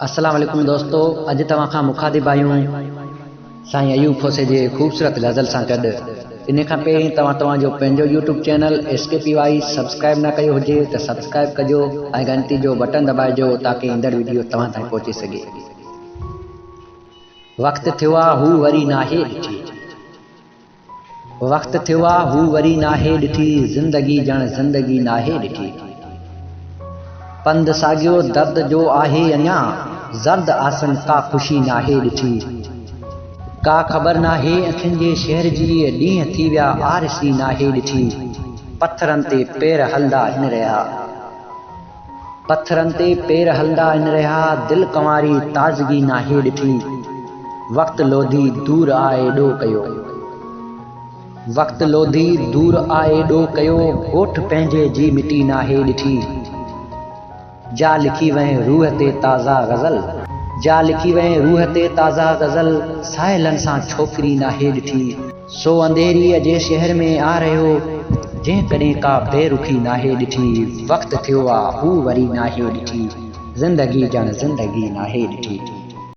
अस्सलाम वालेकुम दोस्तों, अज तव्हां खां मुखातिब आहियूं साईं अयूब फोसे जे ख़ूबसूरत गज़ल सां गॾु। इन खां पहिरीं तव्हांजो पंहिंजो यूट्यूब चैनल SKPY सब्सक्राइब न कयो हुजे त सब्सक्राइब कजो ऐं घंटी जो बटन दबाइजो ताकि ईंदड़ वीडियो तव्हां ताईं पहुची सघे। वक़्तु थियो आहे हू वरी नाहे ॾिठी, वक़्तु थियो आहे हू वरी नाहे ॾिठी, ज़िंदगी ॼण ज़िंदगी नाहे ॾिठी। पंध साॻियो दर्द जो आहे अञा, ज़र्द आसन का ख़ुशी नाहे ॾिठी। का ख़बर नाहे अखियुनि जे शहर जी, ॾींहं थी विया आरसी नाहे ॾिठी। पत्थरनि ते पेर हलंदा आहिनि रहिया, पत्थरनि ते पेर हलंदा आहिनि रहिया, दिलि कंवारी ताज़गी नाहे ॾिठी। वक़्तु लोधी दूर आहे एॾो कयो, वक़्तु लोधी दूर आहे एॾो कयो, ॻोठ पंहिंजे जी मिटी नाहे ॾिठी। जा लिखी वहें रूह ते ताज़ा गज़ल, जा लिखी वहें रूह ते ताज़ा गज़ल, साहिलनि सां छोकिरी नाहे ॾिठी। सो अंधेरीअ जे शहर में आ रहियो, जंहिं कॾहिं का बेरुखी नाहे ॾिठी। वक़्तु थियो आहे हू वरी नाहे ॾिठी, ज़िंदगी ॼण ज़िंदगी नाहे ॾिठी।